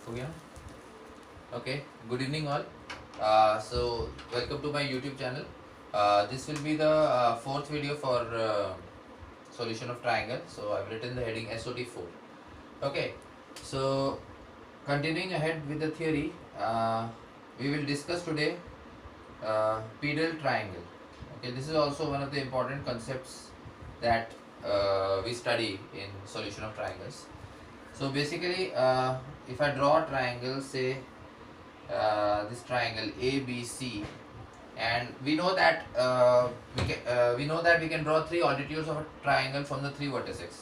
हो गया? Okay, good evening all. So welcome to my YouTube channel. This will be the fourth video for solution of triangle. So I've written the heading SOT4. Okay, so continuing ahead with the theory, we will discuss today pedal triangle. Okay, this is also one of the important concepts that we study in solution of triangles. So basically, if I draw a triangle, say this triangle ABC, and we know that we can draw three altitudes of a triangle from the three vertices.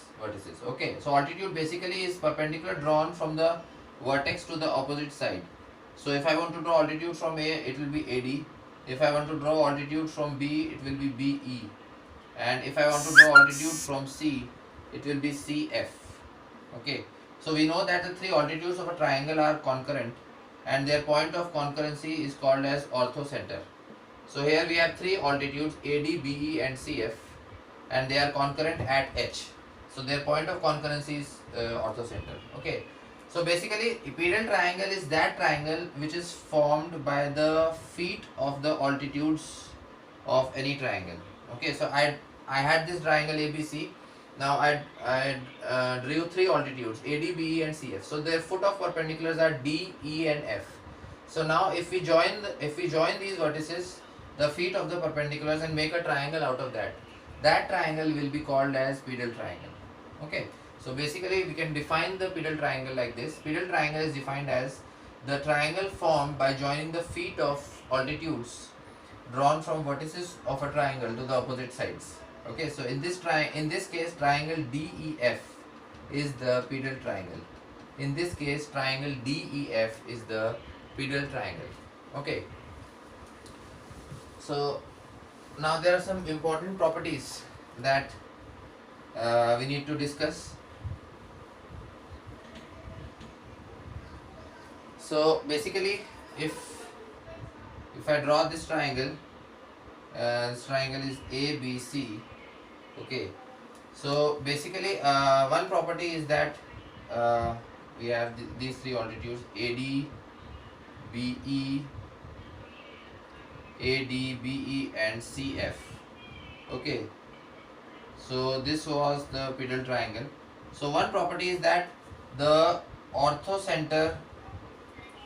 Okay, so altitude basically is perpendicular drawn from the vertex to the opposite side. So if I want to draw altitude from A, it will be AD. If I want to draw altitude from B, it will be BE. And if I want to draw altitude from C, it will be CF. Okay, so we know that the three altitudes of a triangle are concurrent, and their point of concurrency is called as orthocenter. So here we have three altitudes AD, BE and CF, and they are concurrent at H. So their point of concurrency is orthocenter. Okay, so basically pedal triangle is that triangle which is formed by the feet of the altitudes of any triangle. Okay, so I had this triangle ABC. Now I drew three altitudes AD, BE and CF. So their foot of perpendiculars are D, E and F. So now if we join these vertices, the feet of the perpendiculars, and make a triangle out of that, that triangle will be called as pedal triangle. Okay, so basically we can define the pedal triangle like this. Pedal triangle is defined as the triangle formed by joining the feet of altitudes drawn from vertices of a triangle to the opposite sides. Okay, so in this case triangle DEF is the pedal triangle. In this case triangle DEF is the pedal triangle. Okay, so now there are some important properties that we need to discuss. So basically, if I draw this triangle is ABC. Okay, so basically one property is that we have these three altitudes AD, BE, and CF. Okay, so this was the pedal triangle. So one property is that the orthocenter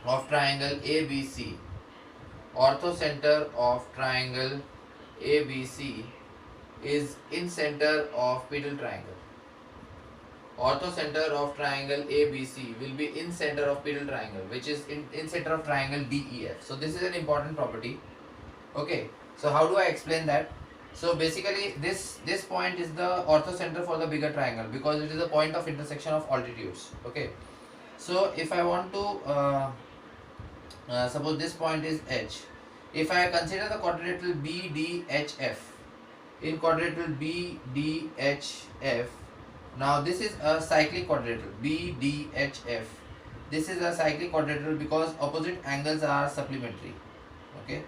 of triangle ABC, is in center of pedal triangle. Orthocenter of triangle ABC will be in center of pedal triangle, which is in center of triangle DEF. So this is an important property. Okay, so how do I explain that? So basically this point is the orthocenter for the bigger triangle because it is the point of intersection of altitudes. Okay, so if I want to suppose this point is H, if I consider the quadrilateral BDHF, in quadrilateral BDHF, now this is a cyclic quadrilateral BDHF. This is a cyclic quadrilateral because opposite angles are supplementary. Okay,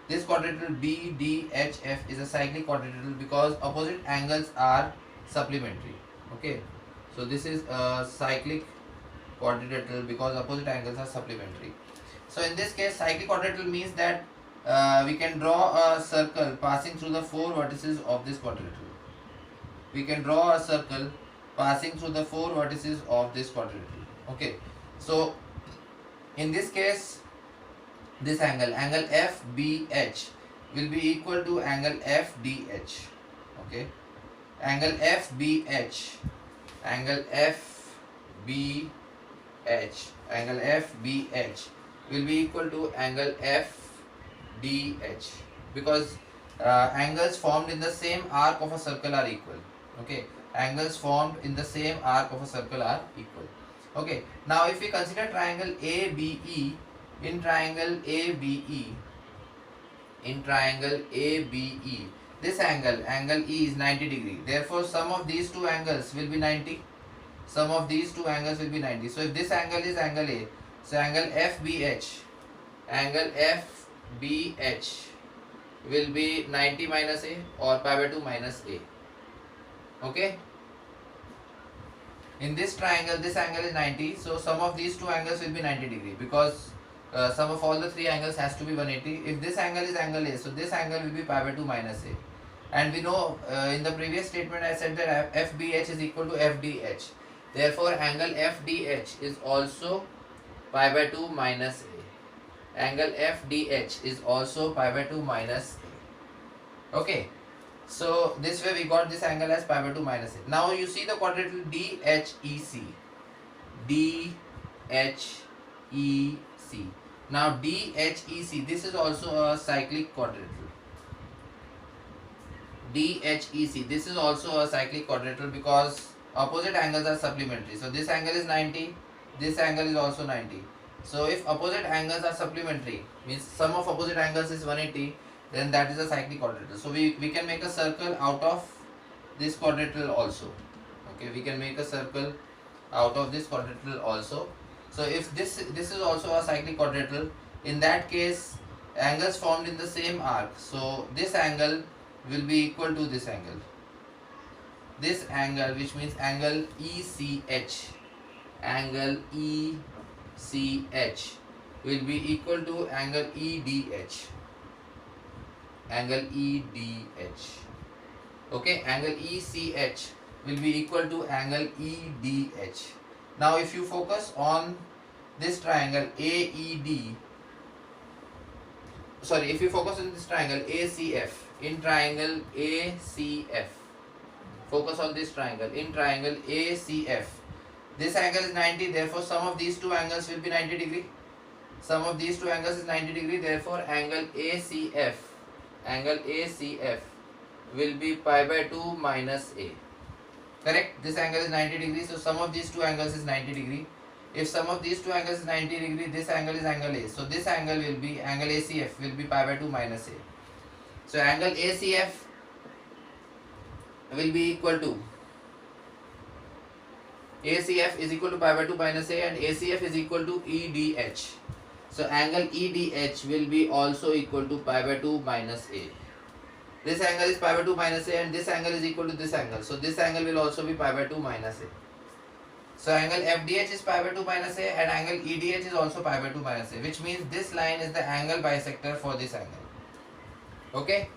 this quadrilateral BDHF is a cyclic quadrilateral because opposite angles are supplementary. Okay, so this is a cyclic quadrilateral because opposite angles are supplementary. So in this case cyclic quadrilateral means that we can draw a circle passing through the four vertices of this quadrilateral. We can draw a circle passing through the four vertices of this quadrilateral. Okay, so in this case this angle FBH will be equal to angle FDH. Okay, angle FBH will be equal to angle FDH because angles formed in the same arc of a circle are equal. Okay, angles formed in the same arc of a circle are equal. Okay, now if we consider triangle ABE, in triangle ABE, this angle E is 90 degree. Therefore sum of these two angles will be 90. So if this angle is angle A, so angle FBH will be 90 minus A or pi by 2 minus A. Okay, In this triangle, this angle is 90, so sum of these two angles will be 90 degree, because sum of all the three angles has to be 180. If this angle is angle A, so this angle will be pi by 2 minus A. And we know in the previous statement I said that FBH is equal to FDH. Therefore, angle FDH is also pi by 2 minus A. Angle FDH is also pi by 2 minus A. Okay. So this way we got this angle as pi by 2 minus A. Now you see the quadrilateral DHEC. DHEC. Now DHEC, this is also a cyclic quadrilateral. DHEC, this is also a cyclic quadrilateral because opposite angles are supplementary. So this angle is 90, this angle is also 90. So if opposite angles are supplementary, means sum of opposite angles is 180, then that is a cyclic quadrilateral. So we can make a circle out of this quadrilateral also. Okay, we can make a circle out of this quadrilateral also. So if this is also a cyclic quadrilateral, in that case angles formed in the same arc, so this angle will be equal to this angle. This angle, which means angle ECH, angle ECH will be equal to angle EDH. Angle EDH. Okay, angle ECH will be equal to angle EDH. Now if you focus on this triangle AED, sorry, if you focus on this triangle ACF, in triangle ACF, focus on this triangle, in triangle ACF, this angle is 90, therefore sum of these two angles will be 90 degree. Sum of these two angles is 90 degree, therefore angle ACF will be pi by 2 minus A. Correct? This angle is 90 degree, so sum of these two angles is 90 degree. If sum of these two angles is 90 degree, this angle is angle A. So this angle will be, angle ACF will be pi by 2 minus A. So angle ACF will be equal to, ACF is equal to pi by 2 minus A, and ACF is equal to EDH. So angle EDH will be also equal to pi by 2 minus A. This angle is pi by 2 minus A, and this angle is equal to this angle. So this angle will also be pi by 2 minus A. So angle FDH is pi by 2 minus A, and angle EDH is also pi by 2 minus A, which means this line is the angle bisector for this angle. Okay.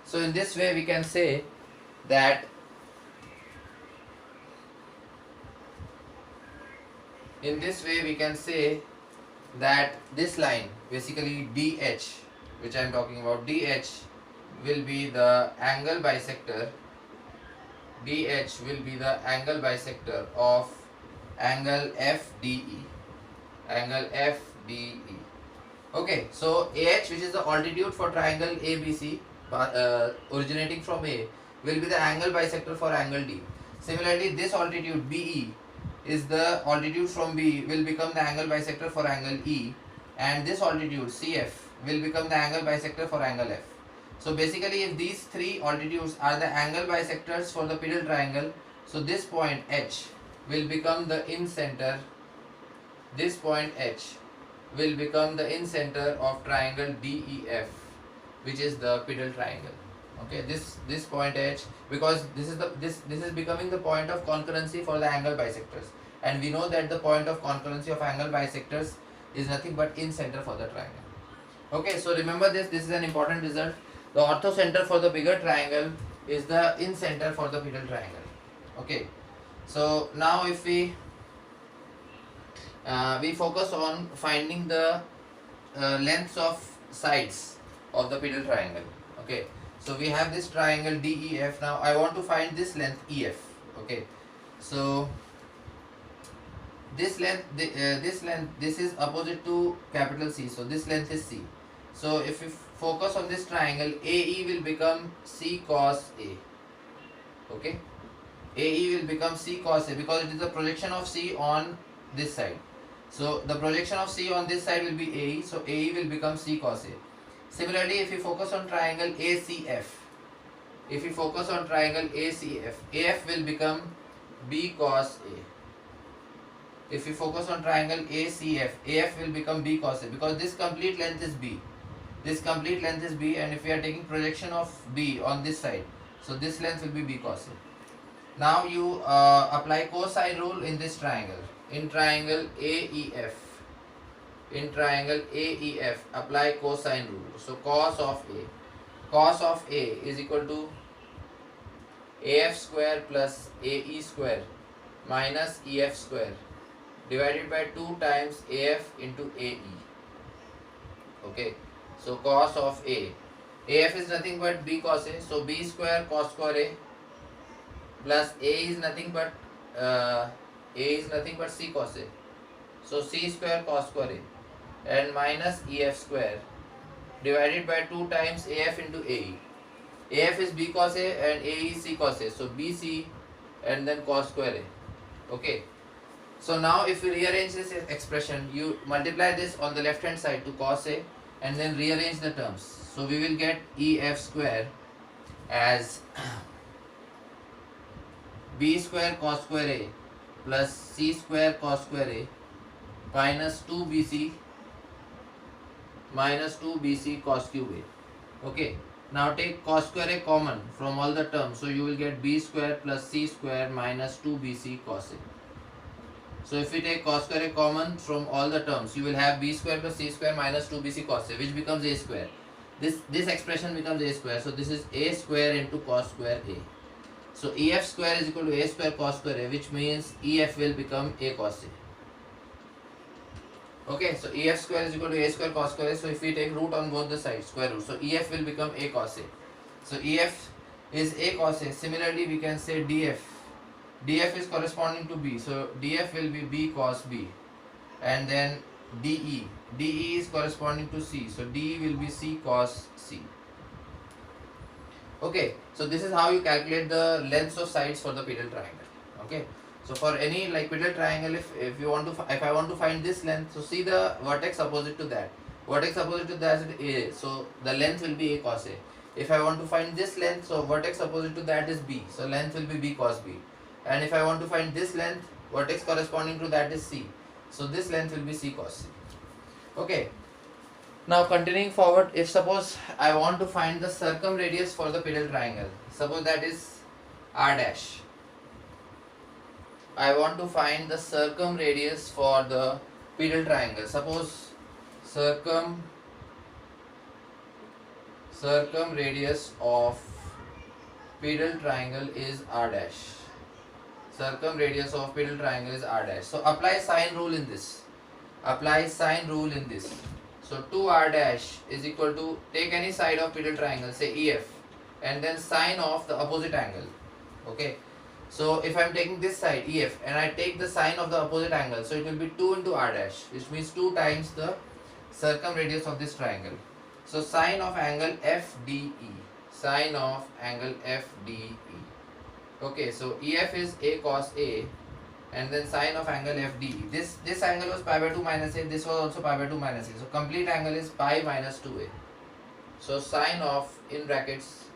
So in this way we can say that this line, basically DH, which I am talking about, DH will be the angle bisector. DH will be the angle bisector of angle FDE. Angle FDE. Okay, so AH, which is the altitude for triangle ABC, originating from A, will be the angle bisector for angle D. Similarly, this altitude BE is the altitude from B, will become the angle bisector for angle E, and this altitude CF will become the angle bisector for angle F. So basically, if these three altitudes are the angle bisectors for the pedal triangle, so this point H will become the in-center. This point H will become the in-center of triangle DEF, which is the pedal triangle. Okay, this point H, because this is becoming the point of concurrency for the angle bisectors, and we know that the point of concurrency of angle bisectors is nothing but in-center for the triangle. Okay, so remember this is an important result. The orthocenter for the bigger triangle is the in-center for the pedal triangle. Okay, so now if we focus on finding the lengths of sides of the pedal triangle. Okay, so we have this triangle DEF. Now I want to find this length EF. Okay, so this length, this is opposite to capital C, so this length is C. So if we focus on this triangle, AE will become C cos A. Okay, AE will become C cos A because it is the projection of C on this side. So the projection of C on this side will be AE, so AE will become C cos A. Similarly, if we focus on triangle ACF, AF will become B cos A. If we focus on triangle ACF, AF will become B cos A, because this complete length is B. And if we are taking projection of B on this side, so this length will be B cos A. Now you apply cosine rule in this triangle. In triangle AEF, apply cosine rule. So cos of A is equal to AF square plus AE square minus EF square divided by 2 times AF into AE. Okay, so cos of AF is nothing but B cos A, so B square cos square A plus A is nothing but C cos A, so C square cos square A, and minus EF square divided by 2 times AF into AE. AF is B cos A and AE is C cos A, so BC and then cos square A. Okay, so now if you rearrange this expression, you multiply this on the left hand side to cos A and then rearrange the terms. So we will get EF square as B square cos square A plus C square cos square A minus 2BC cos cube A. Okay, now take cos square A common from all the terms, so you will get B square plus C square minus 2BC cos A. So if we take cos square A common from all the terms, you will have B square plus C square minus 2BC cos A, which becomes A square. This expression becomes A square, so this is A square into cos square A. So EF square is equal to A square cos square A, which means EF will become A cos A. Okay, so EF square is equal to A square cos square A. So if we take root on both the sides, square root, so EF will become A cos A. So EF is A cos A. Similarly, we can say DF. DF is corresponding to B, so DF will be B cos B. And then DE. DE is corresponding to C, so DE will be C cos C. Okay, so this is how you calculate the lengths of sides for the pedal triangle. Okay, so for any like pedal triangle, if I want to find this length, so see the vertex opposite to that. Vertex opposite to that is A, so the length will be A cos A. If I want to find this length, so vertex opposite to that is B, so length will be B cos B. And if I want to find this length, vertex corresponding to that is C, so this length will be C cos C. Okay. Now continuing forward, if suppose I want to find the circumradius for the pedal triangle, suppose that is R dash. I want to find the circumradius for the pedal triangle. Suppose circumradius of pedal triangle is R dash. Circumradius of pedal triangle is R dash. So apply sine rule in this. So 2R dash is equal to, take any side of pedal triangle, say EF, and then sine of the opposite angle. Okay, so if I am taking this side EF and I take the sine of the opposite angle, so it will be 2 into R dash, which means 2 times the circumradius of this triangle. So sine of angle FDE. Okay, so EF is A cos A, and then sine of angle FD. This angle was pi by 2 minus A, this was also pi by 2 minus A. So complete angle is pi minus 2A. So sine of, in brackets,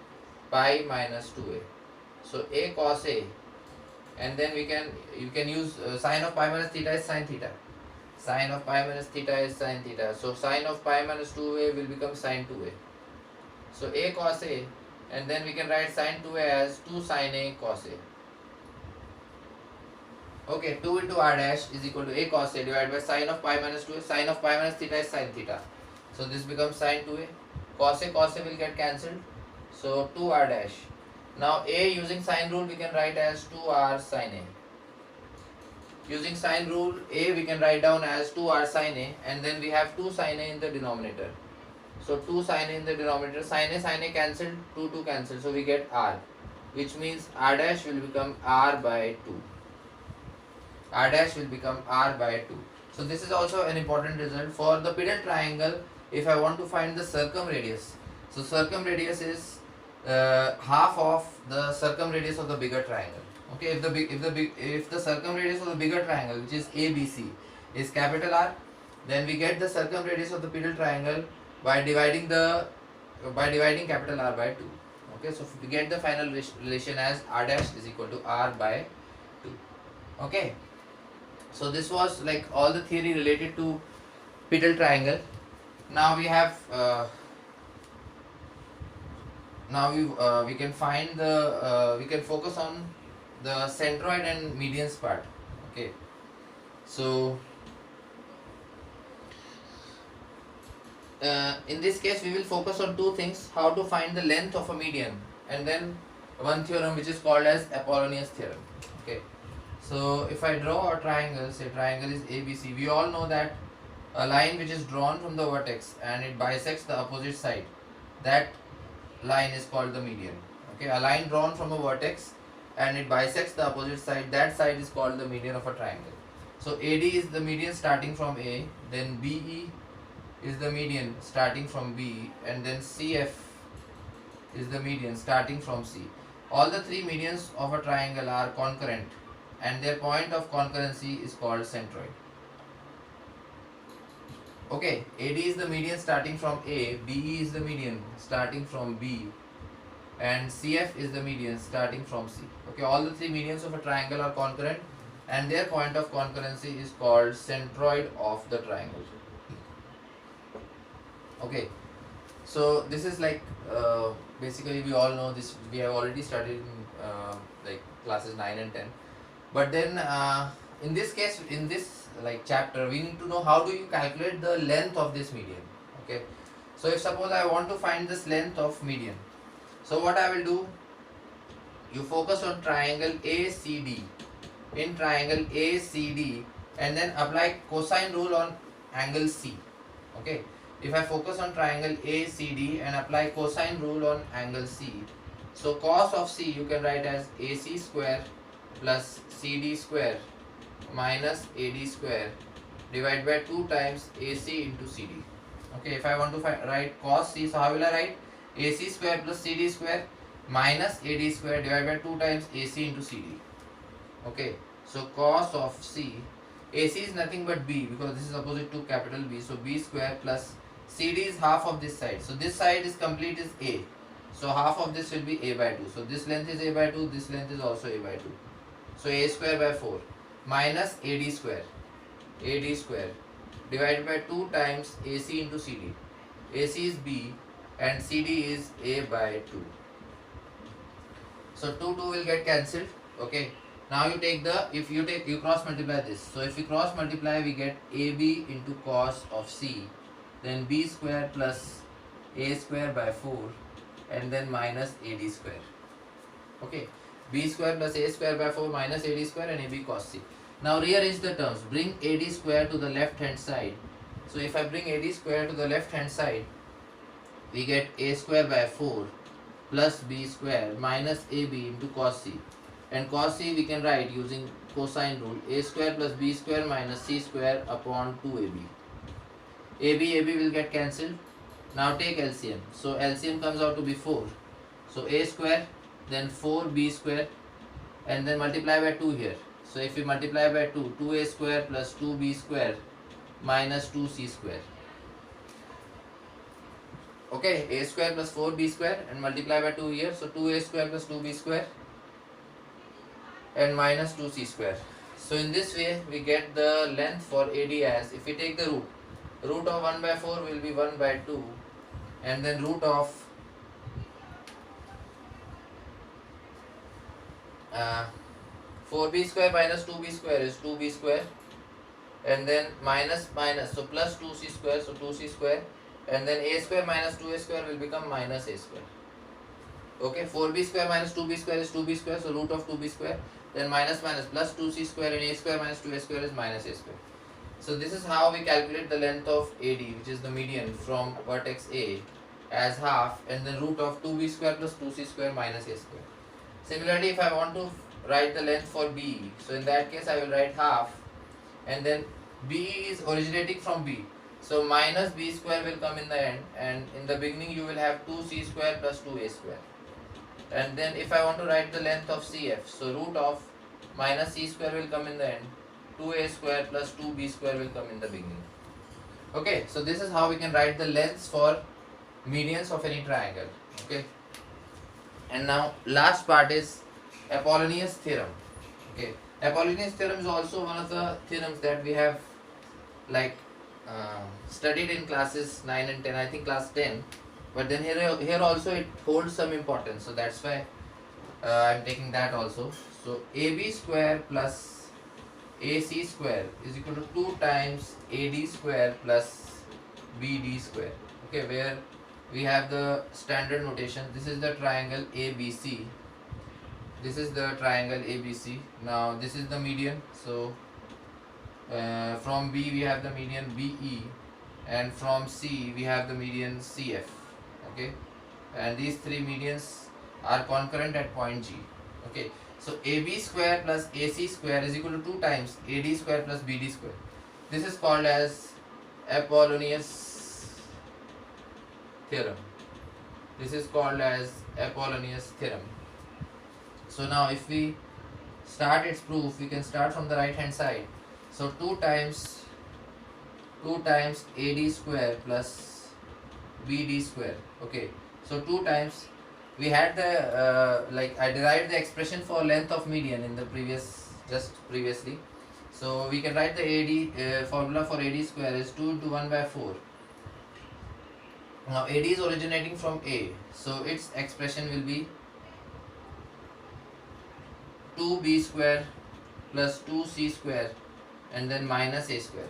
pi minus 2A. So A cos A, and then you can use sine of pi minus theta is sine theta. Sine of pi minus theta is sine theta. So sine of pi minus 2A will become sine 2A. So A cos A, and then we can write sine 2A as 2 sine A cos A. Okay, 2 into R dash is equal to A cos A divided by sine of pi minus 2A. Sine of pi minus theta is sine theta. So this becomes sine 2A. Cos A will get cancelled. So 2R dash. Now A using sine rule we can write as 2R sine A. Using sine rule A we can write down as 2R sine A, and then we have 2 sine A in the denominator. So 2 sine A in the denominator. Sine A cancelled. 2 cancelled. So we get R, which means R dash will become R by 2. R dash will become R by 2. So this is also an important result for the pedal triangle. If I want to find the circumradius, so circumradius is half of the circumradius of the bigger triangle. Okay, if the circumradius of the bigger triangle, which is ABC, is capital R, then we get the circumradius of the pedal triangle by dividing capital R by 2. Okay, so we get the final relation as R dash is equal to R by 2. Okay. So this was like all the theory related to pedal triangle. Now we have we can find the we can focus on the centroid and medians part. Okay, so in this case we will focus on two things: how to find the length of a median, and then one theorem which is called as Apollonius theorem. Okay, so if I draw a triangle, say triangle is ABC, we all know that a line which is drawn from the vertex and it bisects the opposite side, that line is called the median. Okay, a line drawn from a vertex and it bisects the opposite side, that side is called the median of a triangle. So AD is the median starting from A, then BE is the median starting from B, and then CF is the median starting from C. All the three medians of a triangle are concurrent and their point of concurrency is called centroid. Okay, AD is the median starting from A, BE is the median starting from B, and CF is the median starting from C. Okay, all the three medians of a triangle are concurrent and their point of concurrency is called centroid of the triangle. Okay, so this is like basically we all know this, we have already studied in like classes 9 and 10, but then in this case, in this like chapter, we need to know how do you calculate the length of this median. Okay, so if suppose I want to find this length of median, so what I will do, you focus on triangle ACD, in triangle ACD, and then apply cosine rule on angle C. Okay, if I focus on triangle ACD and apply cosine rule on angle C, so cos of C you can write as AC square plus CD square minus AD square divided by 2 times AC into CD. Okay, if I want to write cos C, so how will I write? AC square plus CD square minus AD square divided by 2 times AC into CD. Okay, so cos of C, AC is nothing but B because this is opposite to capital B, so B square plus CD is half of this side, so this side is complete is A, so half of this will be A by 2, so this length is A by 2, this length is also A by 2, so A square by 4 minus AD square divided by 2 times AC into CD. AC is B and CD is A by 2, so 2 will get cancelled. Okay, now you take the, if you take, you cross multiply this, so if you cross multiply we get AB into cos of C, then B square plus A square by 4, and then minus AD square. Okay, B square plus A square by 4 minus AD square and AB cos C. Now rearrange the terms, bring AD square to the left hand side. So if I bring AD square to the left hand side, we get A square by 4 plus B square minus AB into cos C, and cos C we can write using cosine rule, A square plus B square minus C square upon 2AB. AB will get cancelled. Now take LCM, so LCM comes out to be 4, so A square then 4B square and then multiply by 2 here, so if we multiply by 2, 2A square plus 2B square minus 2C square. Okay, A square plus 4B square and multiply by 2 here, so 2A square plus 2B square and minus 2C square. So in this way we get the length for AD as, if we take the root of 1 by 4 will be 1 by 2, and then root of 4B square minus 2B square is 2B square, and then minus, so plus 2C square, so 2C square, and then A square minus 2A square will become minus A square. Okay, 4B square minus 2B square is 2B square, so root of 2B square, then minus plus 2C square, and A square minus 2A square is minus A square. So this is how we calculate the length of AD, which is the median from vertex A, as half, and then root of 2B square plus 2C square minus A square. Similarly, if I want to write the length for B, so in that case I will write half, and then B is originating from B, so minus B square will come in the end, and in the beginning you will have 2C square plus 2A square. And then if I want to write the length of CF, so root of minus C square will come in the end, 2A square plus 2B square will come in the beginning. Okay, so this is how we can write the lengths for medians of any triangle. Okay, and now last part is Apollonius theorem. Okay, Apollonius theorem is also one of the theorems that we have like studied in classes 9 and 10, I think class 10, but then here also it holds some importance, so that's why I am taking that also. So AB square plus AC square is equal to 2 times AD square plus BD square. Okay, where we have the standard notation. This is the triangle ABC. This is the triangle ABC. Now this is the median. So from B we have the median BE, and from C we have the median CF. Okay, and these three medians are concurrent at point G. Okay, so AB square plus AC square is equal to 2 times AD square plus BD square. This is called as Apollonius theorem. This is called as Apollonius theorem. So now if we start its proof, we can start from the right hand side. So 2 times AD square plus BD square. Okay, so 2 times, we had the I derived the expression for length of median in the previously. So we can write the AD formula for AD square is 2 into 1 by 4. Now AD is originating from A, so its expression will be 2b square plus 2c square and then minus a square.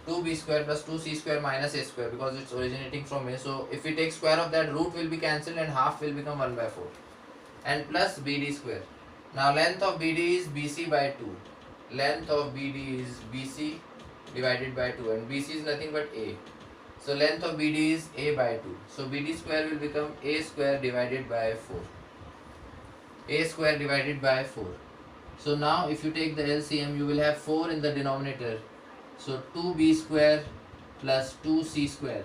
2b square plus 2c square minus a square, because it's originating from A. So if we take square of that, root will be cancelled and half will become 1 by 4, and plus BD square. Now length of BD is BC by 2. Length of BD is BC divided by 2, and BC is nothing but A. So length of BD is A by 2. So BD square will become A square divided by 4. A square divided by 4. So now if you take the LCM, you will have 4 in the denominator. So 2b square plus 2c square,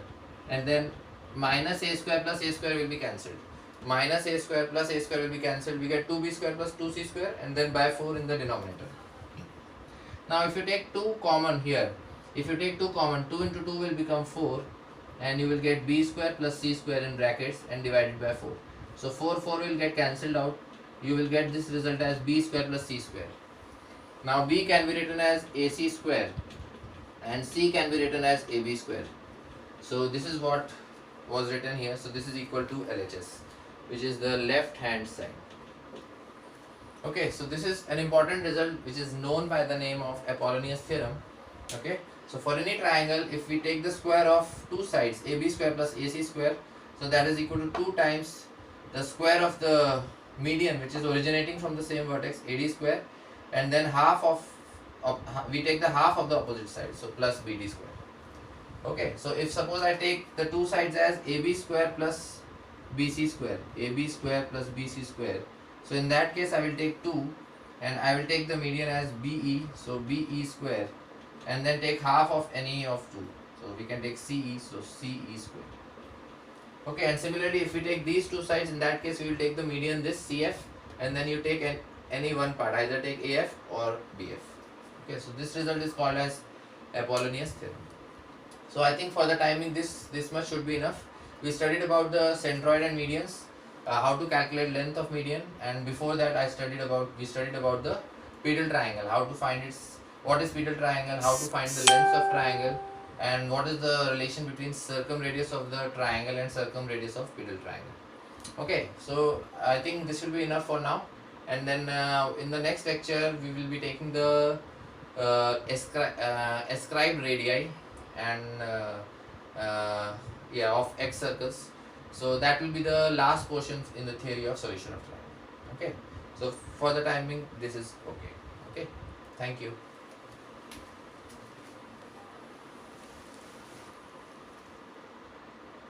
and then minus a square plus a square will be cancelled. Minus a square plus a square will be cancelled. We get 2b square plus 2c square and then by 4 in the denominator. Now if you take 2 common here, if you take 2 common, 2 into 2 will become 4, and you will get b square plus c square in brackets and divided by 4. So 4 will get cancelled out. You will get this result as b square plus c square. Now b can be written as ac square and c can be written as ab square. So this is what was written here. So this is equal to LHS, which is the left hand side. Okay, so this is an important result which is known by the name of Apollonius theorem. Okay, so for any triangle, if we take the square of two sides, AB square plus AC square, so that is equal to 2 times the square of the median, which is originating from the same vertex, AD square, and then half of we take the half of the opposite side, so plus BD square. Okay, so if suppose I take the two sides as AB square plus BC square, AB square plus BC square, so in that case I will take 2 and I will take the median as BE, so BE square, and then take half of any of 2, so we can take CE, so CE square. Okay, and similarly if we take these two sides, in that case we will take the median, this CF, and then you take any one part, either take AF or BF. Okay, so this result is called as Apollonius theorem. So I think for the timing this much should be enough. We studied about the centroid and medians, how to calculate length of median, and before that we studied about the pedal triangle, how to find what is pedal triangle, how to find the length of triangle, and what is the relation between circumradius of the triangle and circumradius of pedal triangle. Okay, so I think this will be enough for now, and then in the next lecture we will be taking the ascribed radii and of X circles. So that will be the last portion in the theory of solution of triangle. Okay, so for the timing this is okay. Okay, thank you.